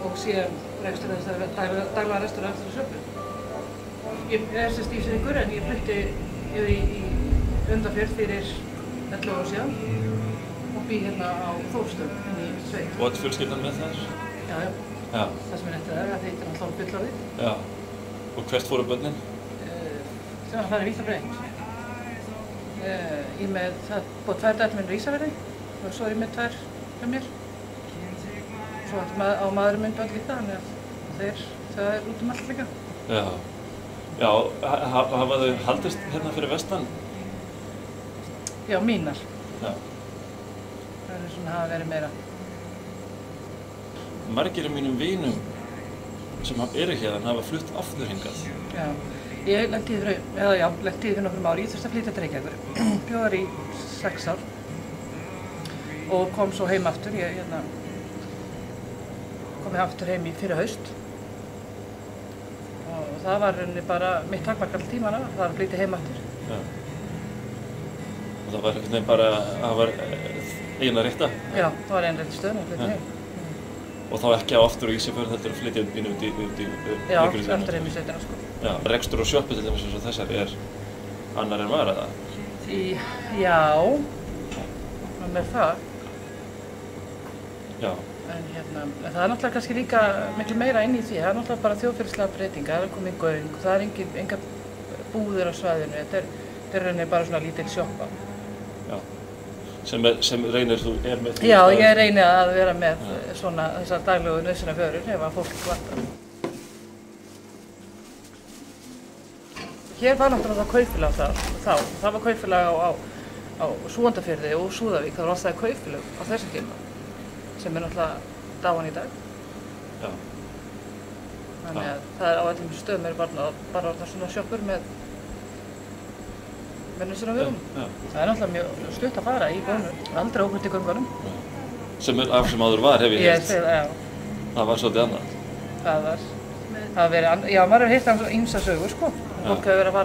og síðan daglega rekstur af þessari sjoppu. Ég sérst Ísfirðingur en ég flutti yfir í Öndarfjörð fyrir 11 ára síðan og bý hérna á Þórsstöðum inn í sveit. Og öll fjölskyldan með þar? Já. Það sem eftir það, það heitir alltaf fullorðið. Já. Og hvert fóru börnin? Sem að fara í Vítabreynd. Ég með, það búið 2 dætur minn á Ísafirði og svo ég með 2 hjá mér. Svo á maðurinn minn börn líka, þannig að það er út allt líka. Já. Já, hafa þau haldist hérna fyrir vestan? Já, mínar. Já. Það er svona hafa verið meira. Margir af mínum vinum sem eru hérna hafa flutt aftur hingað. Já. Ég lenti í fyrir nokkrum ári. Ég þurfti að flytja til Reykjavíkur. Bjó þar í 6 ár og kom svo heim aftur. Ég kom aftur heim í fyrir haust. Og það var bara mitt takmark all tímana. Það var að flytja heim aftur. Já. Og það var einhvern veginn bara, það var eina rétta? Já, það var eina rétti stöðun að flytja heim. Og þá ekki á aftur á Ísafjörð heldur að flytja inn út í Já, aftur heim í sveitina sko. Já, rekstur og sjoppu til dæmis eins og þessar annar en var það? Já, með það. Já. En það er náttúrulega kannski líka miklu meira inn í því. Það er náttúrulega bara þjóðfélagslega breyting, það er komið göng, það er enga búðir á svæðinu. Þetta er rauninni bara svona lítil sjoppa. Já. Sem reynir þú með því? Já, ég reyni að vera með svona þessar daglegu nauðsynjavörur ef að fólk vantar. Hér var náttúrulega kaupfélag þá. Það var kaupfélag á Súgandafirði og Súðavík. Það var alltaf kaupfélag á þessum tíma sem er náttúrulega dáin í dag. Já. Þannig að það er á öllum stöðum bara svona sjoppur með nauðsynjavörum. Það er náttúrulega mjög stutt að fara í göngunum, aldrei ókvæmt í göngunum. Sem af sem áður var, hef ég heyrt. Já. Það var svolítið annað. Það var verið, já, maður hefur heyrt ýmsar sögur sko. Fólk hefur verið að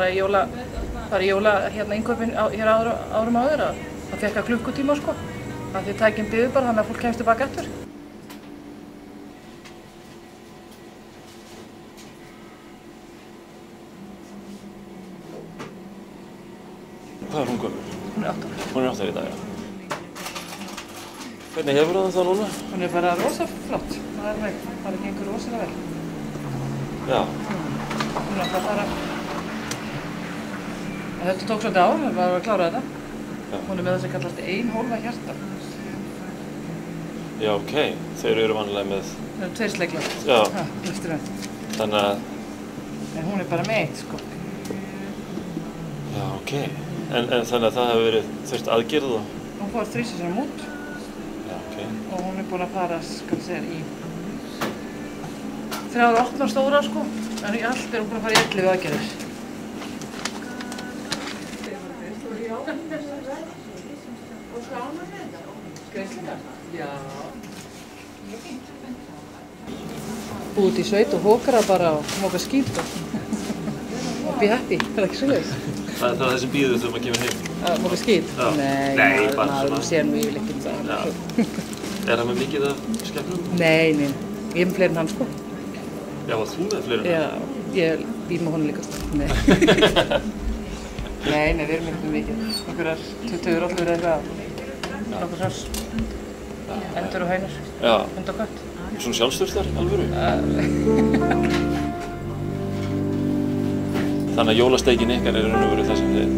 fara í jóla innkaupin hér árum áður að fékka klukkutíma sko. Af því tækin biður bara þannig að fólk kemst tilbaka eftir. Hvað er hún gömul? Hún er 8 ára. Hún er 8 ára í dag, já. Hvernig hefur það þá núna? Hún er bara rosa flott. Það gengur rosalega vel. Já. Hún er alltaf bara... Þetta tók svolítið á, við varum að klára þetta. Já. Hún er með það sem kallast einhólfa hjarta. Já, ok. Þeir eru vanlega með... Það eru 2 sleiklar. Já. Flestir með. Þannig að... En hún er bara með 1, sko. Já, ok. En þannig að það hefur verið þurft aðgerð og... Hún fór 3 sinnum út. Já, ok. Og hún er búin að fara, í 3 opna stóra, sko. En í allt er hún búin að fara í 11 aðgerðir. Skreislingar? Já. Búið út í sveit og hókra bara og móka skít og be happy, er það ekki svoleiðis? Það er það sem býður þegar maður kemur heim? Að móka skít? Já. Nei, maður sér nú yfirleitt ekki það. Já. Er það með mikið af skepnum? Nei, ég er með fleiri en hann sko. Já, og þú með fleiri en hann? Já, ég býr með honum líka sko. Nei. Nei, við erum ekki mikið. Einhverjar 20 rollur eða eitthvað. Nokkur hrass. Endur og hænur. Já. Hund og kött. Svona sjálfsþurftar, alvöru? Þannig að jólasteikin ykkar er raun og veru það sem þið...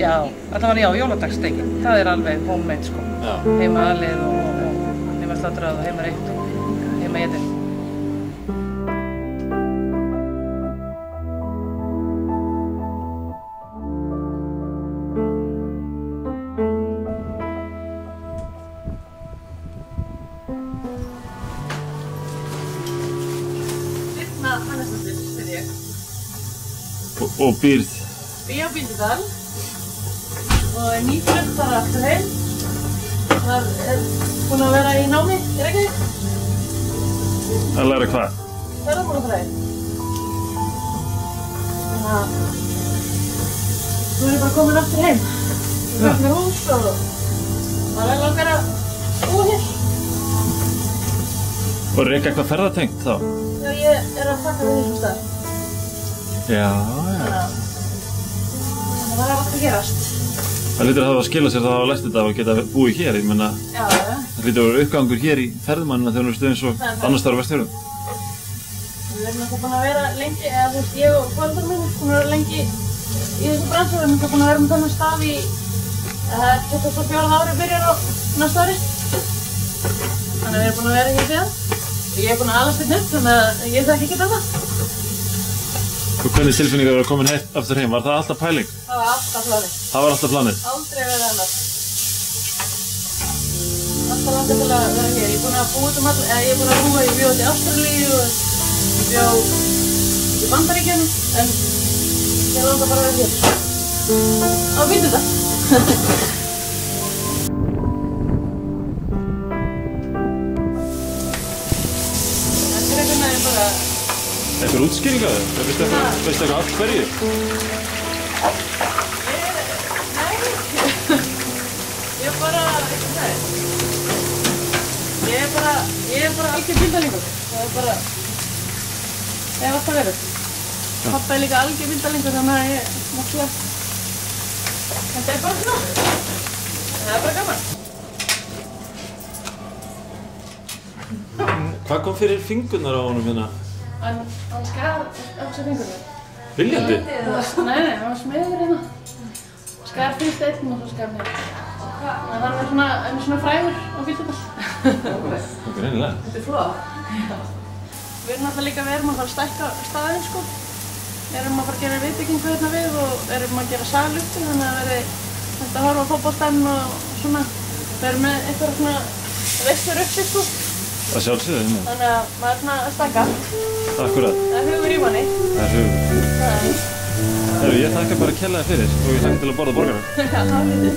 Já, allavega já, jóladagssteikin. Það er alveg homemade sko. Já. Heima alið og heima slátrað og heima reykt og heima étið. Og býrð? Bý á Bíldudal og er nýflutt bara aftur heim. Það er búin að vera í námi í Reykjavík. Að læra hvað? Ferðabúnafræði. Þannig að nú er ég bara komin aftur heim. Ég fekk mér hús og bara langar að búa hér. Og er eitthvað ferðatengt þá? Já, ég að taka við þessum stað. Já. Það var allt að gerast. Það lítur að hafa að skila sér það að hafa lært þetta og geta búið hér, ég menna. Já. Það lítur að vera uppgangur hér í ferðmannina þegar við stöðum svo annars staðar á Vestfjörðum. Við erum alltaf búin að vera lengi, eða þú veist, ég og foreldrar mínir búin að vera lengi í þessu bransu. Við erum alltaf búin að vera með þennan stað í 24 ári byrjar á næsta ári. Þannig að við erum búin að vera hér síðan. Ég búin að alast hérna upp, þannig að ég þekki ekki þetta. Og hvernig tilfinningar að koma aftur heim? Var það alltaf pæling? Það var alltaf planið. Það var alltaf planið? Aldrei verið annars. Alltaf langað til að vera hér. Ég er búin að búa út allir, ég er búin að búa, ég bjó til Ástralíu og ég bjó í Bandaríkjunum, en ég langar bara að vera hér. Á, býttu þetta. Eitthvað útskýring af þau? Veistu eitthvað af hverju? Nei. Ég bara, ég er bara algjör bíldalingur. Það er bara, ég hef alltaf verið. Pappa er líka algjör bíldalingur, þannig að ég náttúrulega, þetta er bara svona. Það er bara gaman. Hvað kom fyrir fingurnar á honum hérna? Hann skar öxi fingurna. Viljandi? Nei, hann var smiður hérna. Skar fyrst einn og svo skar hann hérna. En hann er svona frægur á Bíldudal. Ok, reynilega. Þetta er flott. Við erum alltaf líka, við erum að fara að stækka staðinn sko. Við erum að fara að gera viðbyggingu hérna við og erum að gera sal uppi, þannig að verði hægt að horfa á fótboltann og svona. Við erum með eitthvað svona veistlur uppi sko. Það sjálfsögðu, hérna. Þannig að maður er svona að stækka. Akkurat. Það er hugur í manni. Það er hugur. Ég þakka bara kærlega fyrir og ég þakka til að borða borgarna. Já, það er lítið.